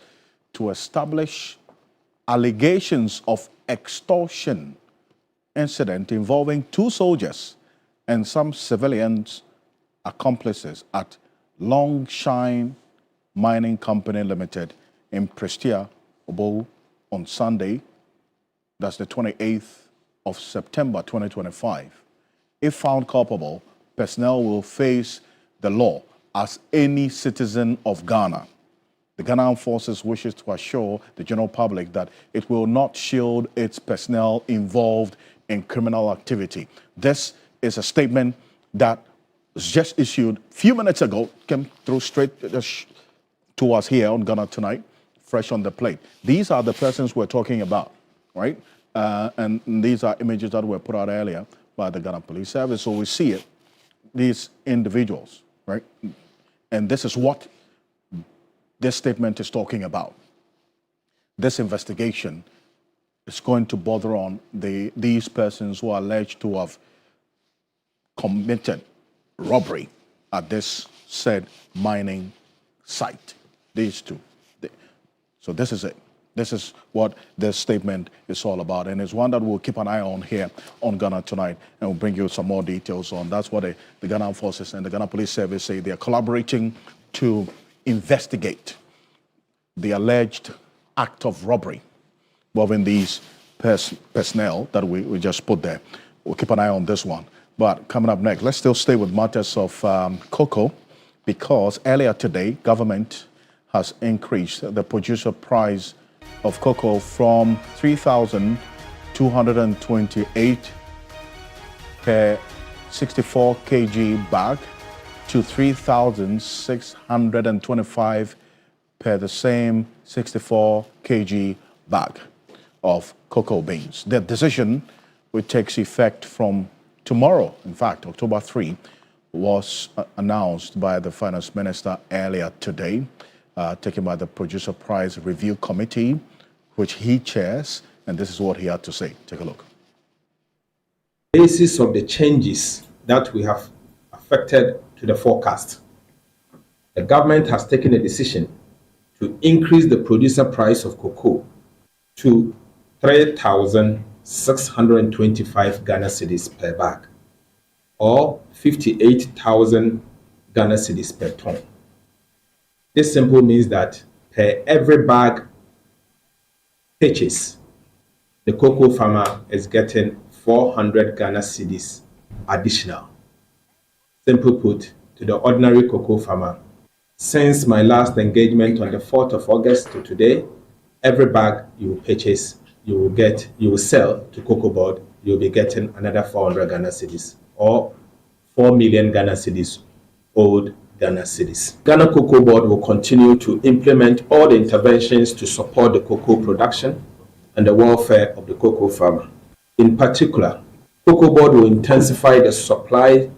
to establish allegations of extortion incident involving 2 soldiers and some civilians accomplices at Longshine Mining Company Limited in Prestia, Obo, on Sunday. That's the 28th of September 2025. If found culpable, personnel will face the law as any citizen of Ghana. The Ghana Armed Forces wishes to assure the general public that it will not shield its personnel involved in criminal activity. This is a statement that was just issued a few minutes ago, came through straight to us here on Ghana Tonight, fresh on the plate. These are the persons we're talking about, right? And these are images that were put out earlier by the Ghana Police Service. So we see it, these individuals, right? And this is what this statement is talking about. This investigation is going to bother on these persons who are alleged to have committed robbery at this said mining site. These 2. So this is it. This is what this statement is all about, and it's one that we'll keep an eye on here on Ghana Tonight, and we'll bring you some more details on. That's what the Ghana Armed Forces and the Ghana Police Service say. They are collaborating to investigate the alleged act of robbery involving these personnel that we just put there. We'll keep an eye on this one. But coming up next, let's still stay with matters of cocoa, because earlier today, government has increased the producer price of cocoa from 3,228 per 64 kg bag to 3,625 per the same 64 kg bag of cocoa beans. The decision, which takes effect from tomorrow, in fact, October 3, was announced by the Finance Minister earlier today, taken by the Producer Price Review Committee, which he chairs, and this is what he had to say. Take a look. Basis of the changes that we have affected to the forecast, the government has taken a decision to increase the producer price of cocoa to 3,625 Ghana cedis per bag, or 58,000 Ghana cedis per ton. This simply means that per every bag purchase, the cocoa farmer is getting 400 Ghana cedis additional. Simply put, to the ordinary cocoa farmer, since my last engagement on the 4th of August to today, every bag you purchase, you will sell to Cocoa Board, you'll be getting another 400 Ghana cedis, or 4 million Ghana cedis, old Ghana cedis. Ghana Cocoa Board will continue to implement all the interventions to support the cocoa production and the welfare of the cocoa farmer. In particular, Cocoa Board will intensify the supply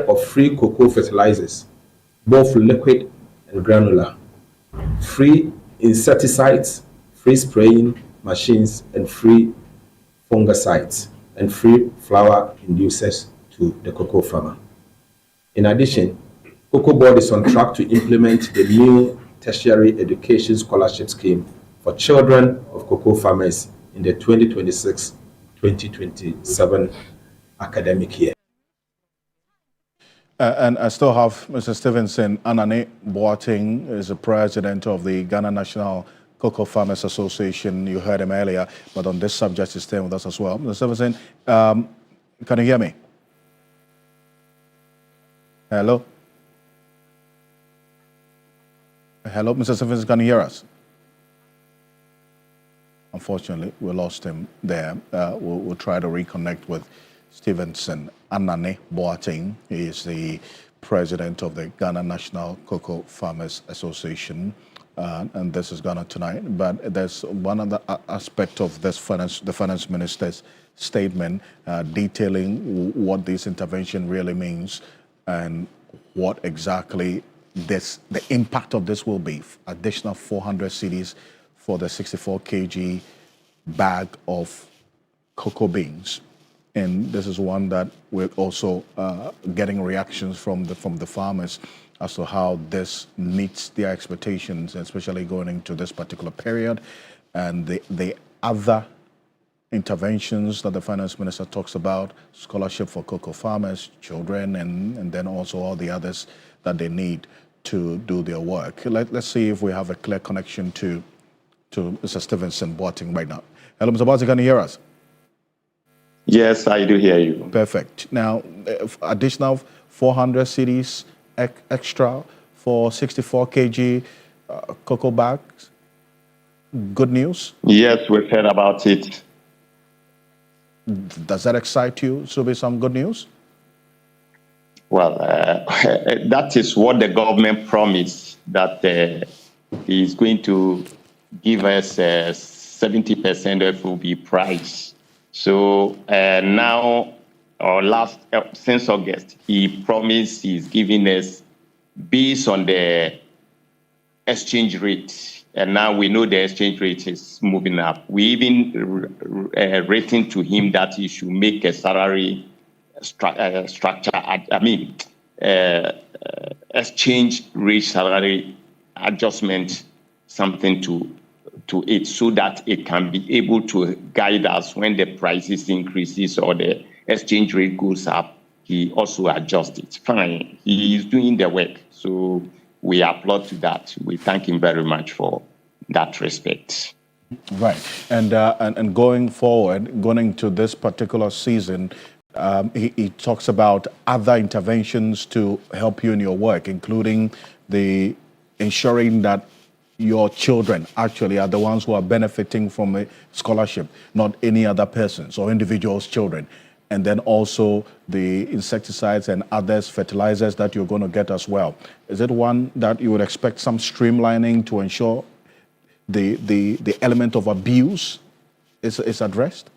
of free cocoa fertilizers, both liquid and granular, free insecticides, free spraying machines, and free fungicides, and free flower inducers to the cocoa farmer. In addition, Cocoa Board is on track to implement the new tertiary education scholarship scheme for children of cocoa farmers in the 2026-2027 academic year. And I still have Mr. Stevenson Anane Boateng, is the president of the Ghana National Cocoa Farmers Association. You heard him earlier, but on this subject, he's staying with us as well. Mr. Stevenson, can you hear me? Hello? Hello, Mr. Stevenson, can you hear us? Unfortunately, we lost him there. We'll try to reconnect with Stevenson Anane Boateng. He is the president of the Ghana National Cocoa Farmers Association. And this is Ghana Tonight. But there's one other aspect of this the finance minister's statement detailing what this intervention really means and what exactly the impact of this will be. Additional 400 cedis for the 64 kg bag of cocoa beans. And this is one that we're also getting reactions from the farmers as to how this meets their expectations, especially going into this particular period. And the other interventions that the finance minister talks about, scholarship for cocoa farmers, children, and then also all the others that they need to do their work. Let's see if we have a clear connection to Mr. Stevenson Boateng right now. Hello, Mr. Boateng, can you hear us? Yes, I do hear you. Perfect. Now, additional 400 cedis extra for 64 kg cocoa bags. Good news? Yes, we've heard about it. Does that excite you? Should be some good news? Well, that is what the government promised, that he is going to give us 70% FOB price. So now, or since August, he promised he's giving us based on the exchange rate. And now we know the exchange rate is moving up. We even written to him that he should make a salary structure, exchange rate salary adjustment, something to it, so that it can be able to guide us when the prices increases or the exchange rate goes up. He also adjusts it. Fine, he is doing the work. So we applaud to that. We thank him very much for that respect. Right, and going forward, going into this particular season, he talks about other interventions to help you in your work, including the ensuring that your children actually are the ones who are benefiting from a scholarship, not any other person's or individual's children. And then also the insecticides and others, fertilizers that you're going to get as well. Is it one that you would expect some streamlining to ensure the element of abuse is addressed?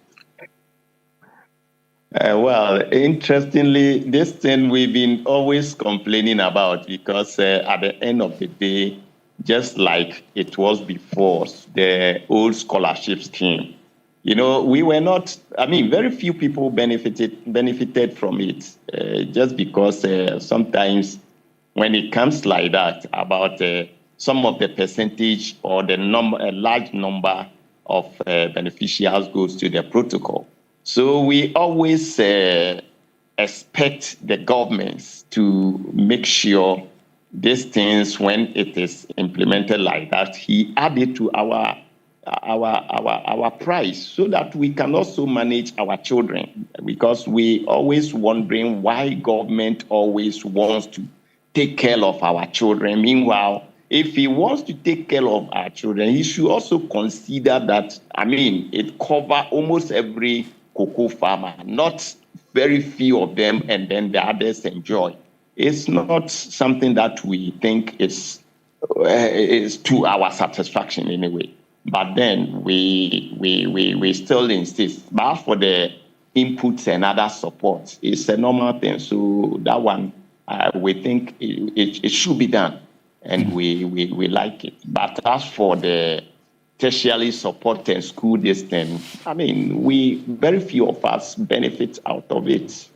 Well, interestingly, this thing we've been always complaining about, because at the end of the day, just like it was before, the old scholarship scheme, we were not, very few people benefited from it, just because sometimes when it comes like that, about some of the percentage or a large number of beneficiaries goes to the protocol. So we always expect the governments to make sure these things, when it is implemented like that, he added to our price, so that we can also manage our children. Because we always wondering why government always wants to take care of our children. Meanwhile, if he wants to take care of our children, he should also consider that, it covers almost every cocoa farmer, not very few of them, and then the others enjoy. It's not something that we think is to our satisfaction anyway. But then we still insist. But for the inputs and other support, it's a normal thing. So that one, we think it should be done, and we like it. But as for the tertiary support and school distance, very few of us benefit out of it.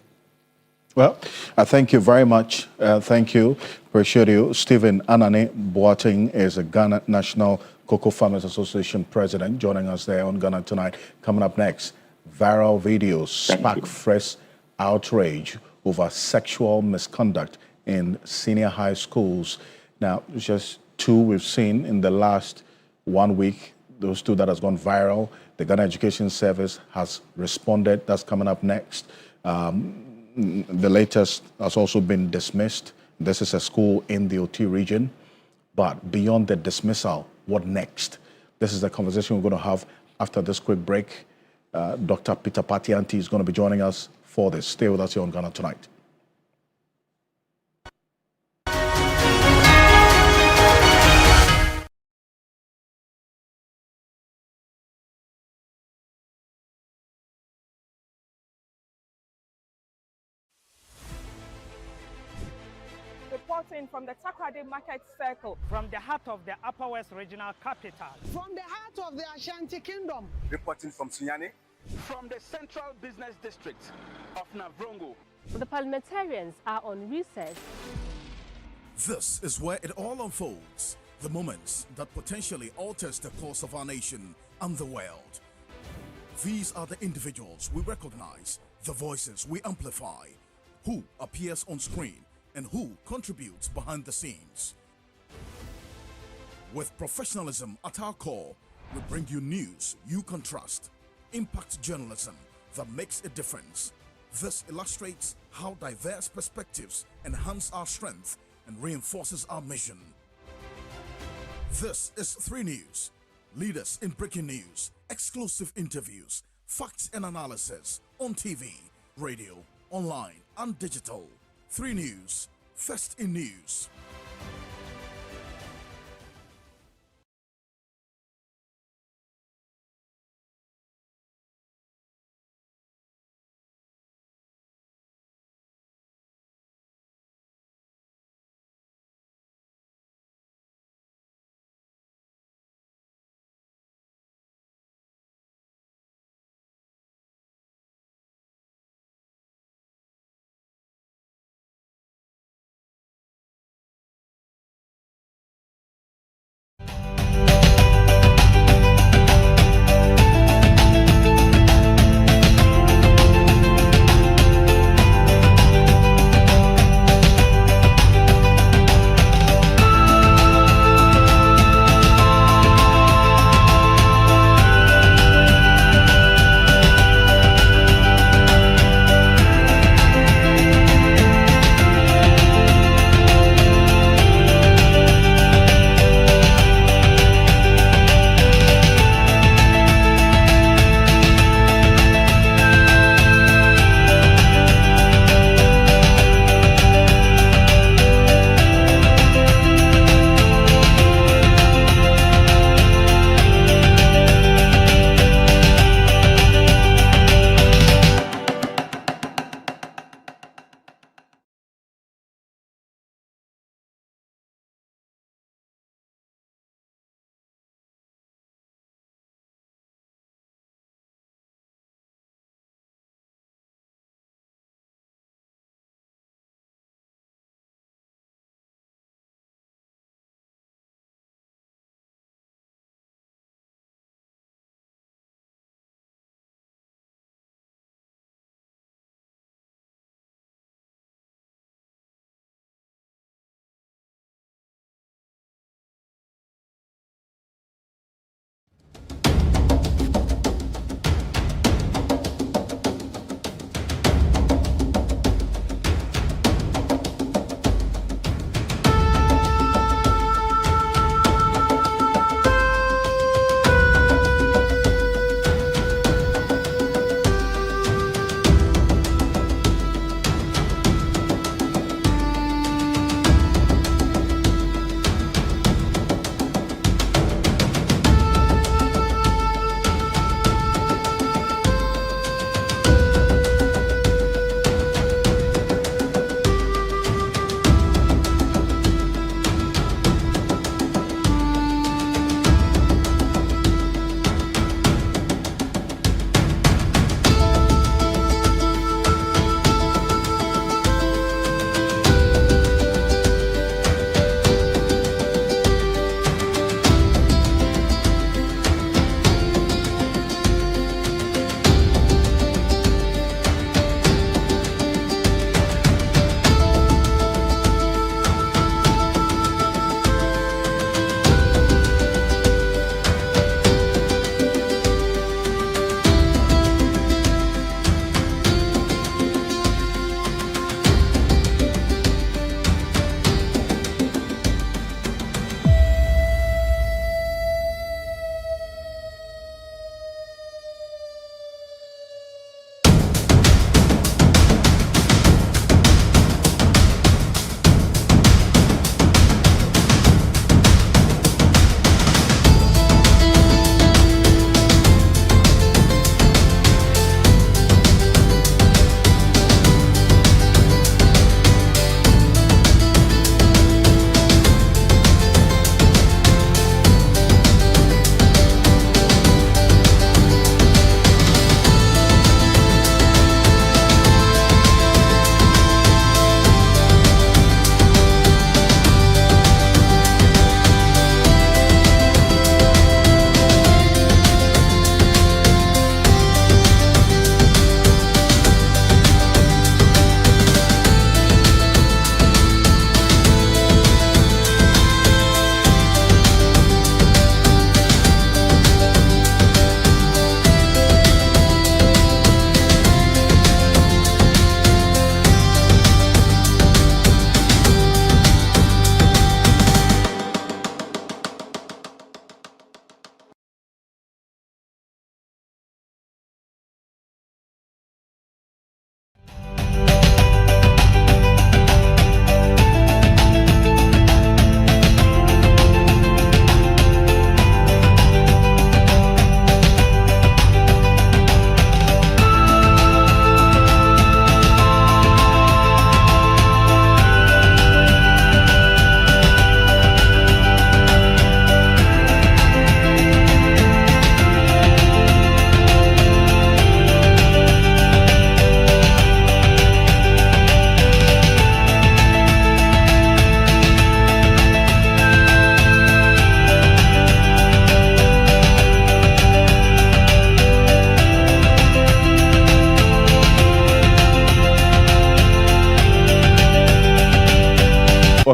Well, I thank you very much. Thank you. Appreciate you. Stephen Anani Boateng is a Ghana National Cocoa Farmers Association president, joining us there on Ghana Tonight. Coming up next, viral videos spark fresh outrage over sexual misconduct in senior high schools. Now, just two we've seen in the last 1 week, those two that has gone viral. The Ghana Education Service has responded. That's coming up next. The latest has also been dismissed. This is a school in the OT region. But beyond the dismissal, what next? This is the conversation we're going to have after this quick break. Dr. Peter Patianti is going to be joining us for this. Stay with us here on Ghana Tonight. Reporting from the Takoradi Market Circle. From the heart of the Upper West Regional Capital. From the heart of the Ashanti Kingdom. Reporting from Sinyani. From the Central Business District of Navrongo. The parliamentarians are on recess. This is where it all unfolds. The moments that potentially alters the course of our nation and the world. These are the individuals we recognize, the voices we amplify, who appears on screen and who contributes behind the scenes. With professionalism at our core, we bring you news you can trust. Impact journalism that makes a difference. This illustrates how diverse perspectives enhance our strength and reinforces our mission. This is 3 News. Leaders in breaking news, exclusive interviews, facts and analysis on TV, radio, online and digital. 3 News, first in news.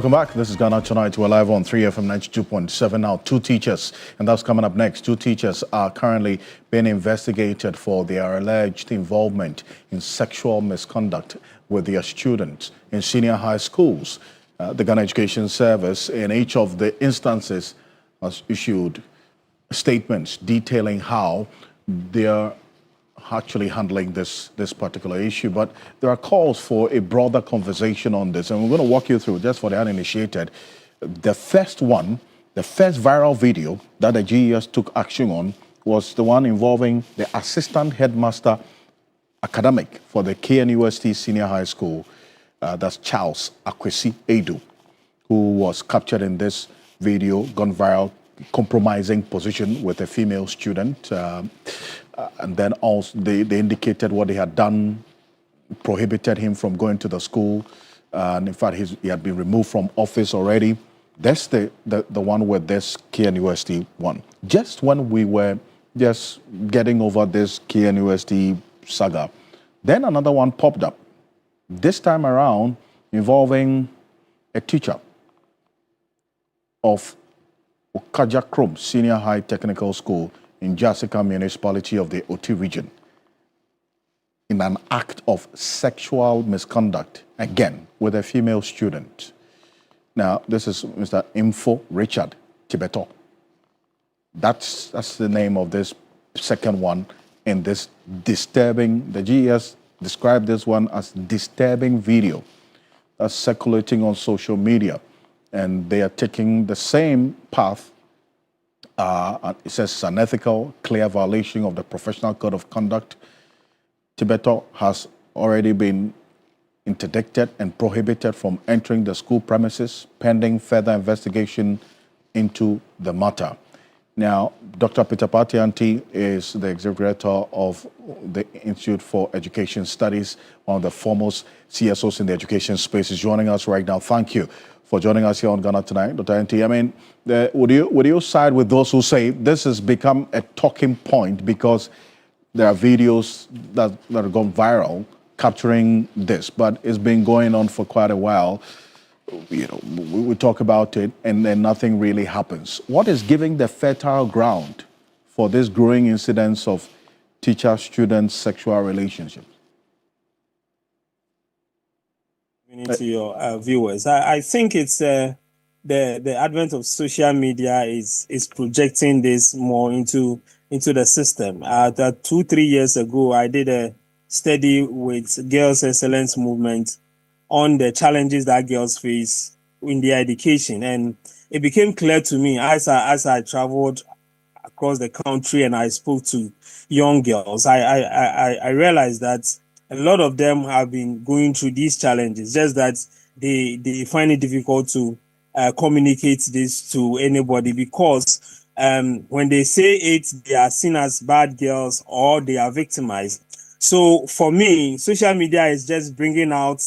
Welcome back. This is Ghana Tonight. We're live on 3FM 92.7 now. Two teachers, and that's coming up next. Two teachers are currently being investigated for their alleged involvement in sexual misconduct with their students in senior high schools. The Ghana Education Service, in each of the instances, has issued statements detailing how they are actually handling this particular issue. But there are calls for a broader conversation on this, and we're going to walk you through, just for the uninitiated. The first viral video that the GES took action on was the one involving the assistant headmaster academic for the KNUST Senior High School, that's Charles Akwesi Edu, who was captured in this video, gone viral, compromising position with a female student. And then also they indicated what they had done, prohibited him from going to the school. And in fact, he had been removed from office already. That's the one with this KNUST one. Just when we were just getting over this KNUST saga, then another one popped up. This time around involving a teacher of Okaja Krom Senior High Technical School in Jasika Municipality of the Oti region, in an act of sexual misconduct, again, with a female student. Now, this is Mr. Info Richard Tibeto. That's the name of this second one in this disturbing, the GES described this one as disturbing video that's circulating on social media. And they are taking the same path. It says it's an ethical, clear violation of the Professional Code of Conduct. Tibeto has already been interdicted and prohibited from entering the school premises pending further investigation into the matter. Now, Dr. Peter Patianti is the executive director of the Institute for Education Studies, one of the foremost CSOs in the education space, is joining us right now. Thank you for joining us here on Ghana Tonight, Dr. Anti. I mean, would you side with those who say this has become a talking point because there are videos that have gone viral capturing this, but it's been going on for quite a while? You know, we talk about it and then nothing really happens. What is giving the fertile ground for this growing incidence of teacher-student sexual relationships? To your viewers, I think it's the advent of social media is projecting this more into the system. 2-3 years ago, I did a study with Girls Excellence Movement on the challenges that girls face in their education, and it became clear to me as I traveled across the country and I spoke to young girls. I realized that a lot of them have been going through these challenges, just that they find it difficult to communicate this to anybody because when they say it, they are seen as bad girls or they are victimized. So for me, social media is just bringing out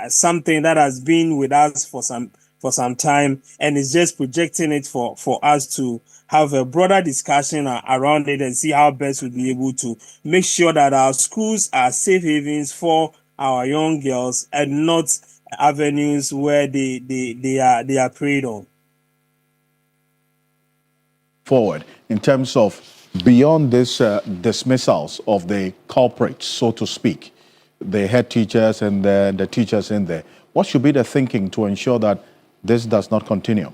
something that has been with us for some time, and it's just projecting it for us to have a broader discussion around it and see how best we'll be able to make sure that our schools are safe havens for our young girls and not avenues where they are preyed on. Forward in terms of beyond this dismissals of the culprits, so to speak, the head teachers and the teachers in there, what should be the thinking to ensure that this does not continue?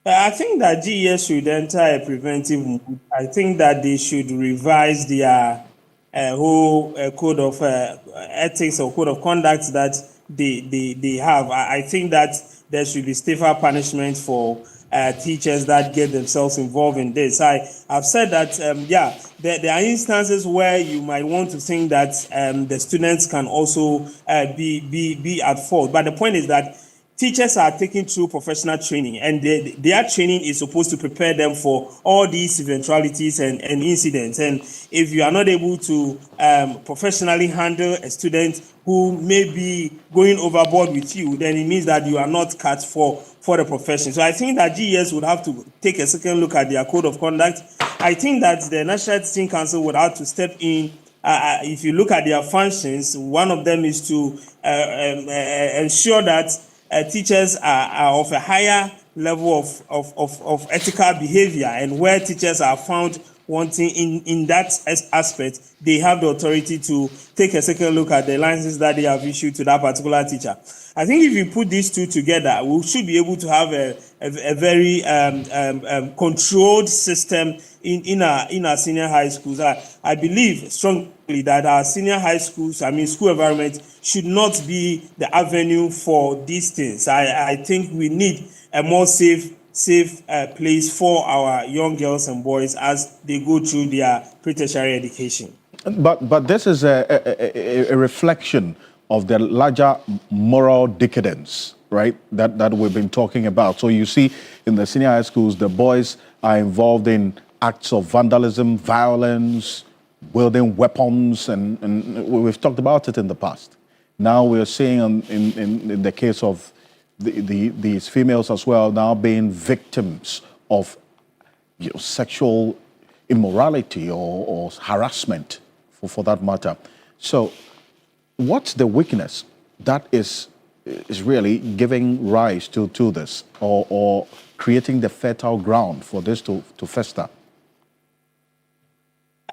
I think that GES should enter a preventive mode. I think that they should revise their whole code of ethics or code of conduct that they have. I think that there should be stiffer punishment for teachers that get themselves involved in this. I've said that, there are instances where you might want to think that the students can also be at fault. But the point is that teachers are taking through professional training, and their training is supposed to prepare them for all these eventualities and incidents. And if you are not able to professionally handle a student who may be going overboard with you, then it means that you are not cut for the profession. So I think that GES would have to take a second look at their code of conduct. I think that the National Teaching Council would have to step in. If you look at their functions, one of them is to ensure that teachers are of a higher level of ethical behavior, and where teachers are found wanting in that aspect, they have the authority to take a second look at the licenses that they have issued to that particular teacher. I think if you put these two together, we should be able to have a very controlled system in our senior high schools. I believe strongly that our senior high schools, school environment, should not be the avenue for these things. I think we need a more safe place for our young girls and boys as they go through their pre-tertiary education. But this is a reflection of the larger moral decadence, right, that we've been talking about. So you see in the senior high schools, the boys are involved in acts of vandalism, violence, wielding weapons, and we've talked about it in the past. Now we're seeing in the case of these females as well, now being victims of sexual immorality or harassment for that matter. So what's the weakness that is really giving rise to this or creating the fertile ground for this to fester?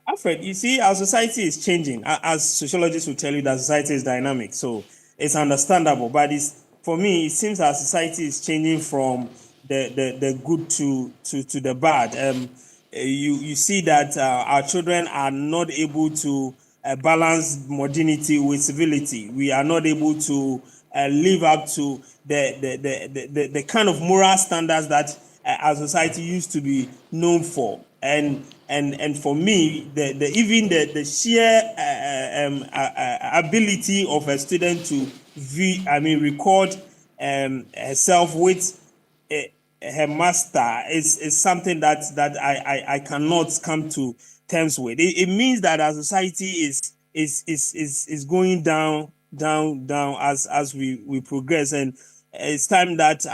Alfred, you see, our society is changing. As sociologists will tell you, that society is dynamic. So it's understandable. But for me, it seems our society is changing from the good to the bad. You see that our children are not able to balance modernity with civility. We are not able to live up to the kind of moral standards that our society used to be known for. And for me, even the sheer ability of a student to record herself with her master is something that I cannot come to terms with. It means that our society is going down as we progress, and it's time that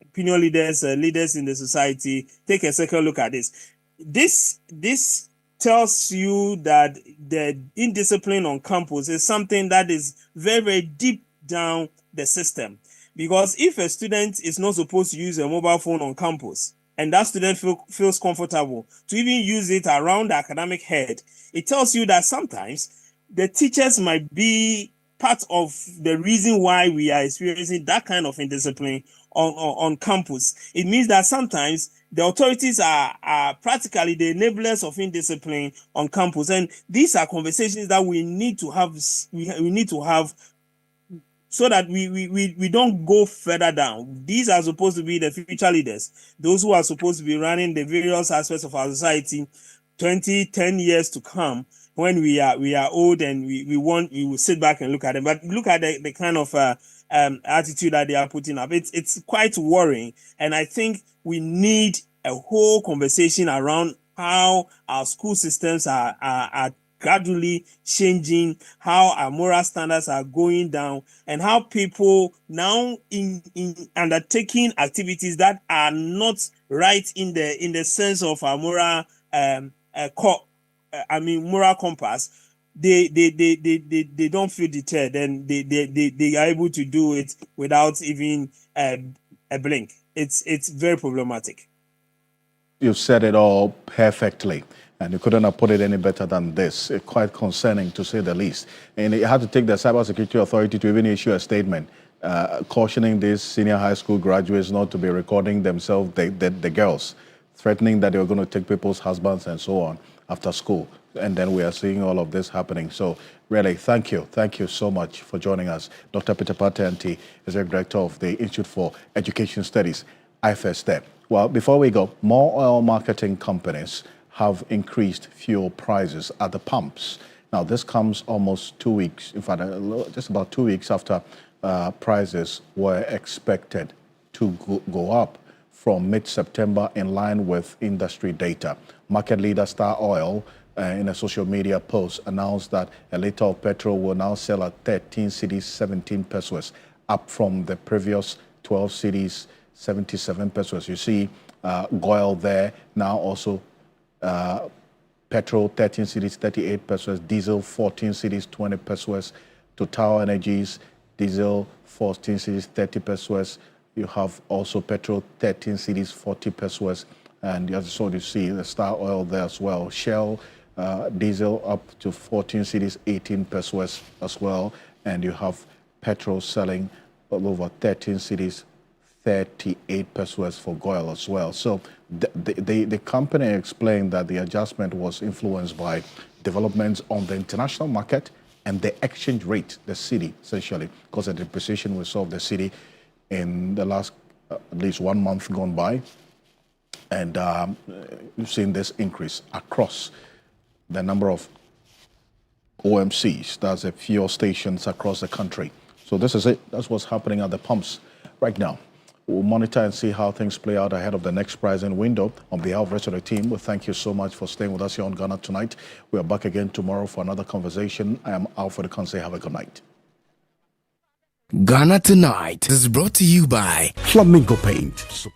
opinion leaders in the society take a second look at this. This tells you that the indiscipline on campus is something that is very, very deep down the system. Because if a student is not supposed to use a mobile phone on campus, and that student feels comfortable to even use it around the academic head, it tells you that sometimes the teachers might be part of the reason why we are experiencing that kind of indiscipline on campus. It means that sometimes the authorities are practically the enablers of indiscipline on campus. And these are conversations that we need to have. We need to have so that we don't go further down. These are supposed to be the future leaders, those who are supposed to be running the various aspects of our society 10 years to come, when we are old and we will sit back and look at them. But look at the kind of attitude that they are putting up. It's quite worrying. And I think we need a whole conversation around how our school systems are gradually changing, how our moral standards are going down, and how people now in undertaking activities that are not right in the sense of our moral moral compass, they don't feel deterred, and they are able to do it without even a blink. It's very problematic. You've said it all perfectly, and you couldn't have put it any better than this. It's quite concerning, to say the least. And it had to take the Cybersecurity Authority to even issue a statement cautioning these senior high school graduates not to be recording themselves, the girls, threatening that they were going to take people's husbands and so on after school. And then we are seeing all of this happening. So really, thank you. Thank you so much for joining us. Dr. Peter Patenty is the director of the Institute for Education Studies, IFSTEP. Well, before we go, more oil marketing companies have increased fuel prices at the pumps. Now, this comes almost 2 weeks, in fact, just about 2 weeks after prices were expected to go up from mid-September in line with industry data. Market leader Star Oil, in a social media post, announced that a liter of petrol will now sell at 13 cedis 17 pesos, up from the previous 12 cedis 77 pesos. You see oil there now also petrol 13 cedis 38 pesos, diesel 14 cedis 20 pesos, Total Energies diesel 14 cedis 30 pesos. You have also petrol 13 cedis 40 pesos. And as you see the Star Oil there as well. Shell diesel up to 14 cedis 18 pesos as well. And you have petrol selling over 13 cedis 38 pesos for oil as well. So the company explained that the adjustment was influenced by developments on the international market and the exchange rate, the cedi, essentially, because of the depreciation we saw of the cedi in the last at least 1 month gone by. And we've seen this increase across the number of OMCs, that's the fuel stations across the country. So this is it. That's what's happening at the pumps right now. We'll monitor and see how things play out ahead of the next pricing window. On behalf of the rest of the team, we thank you so much for staying with us here on Ghana Tonight. We are back again tomorrow for another conversation. I am Alfred Ocansey. Have a good night. Ghana Tonight is brought to you by Flamingo Paint.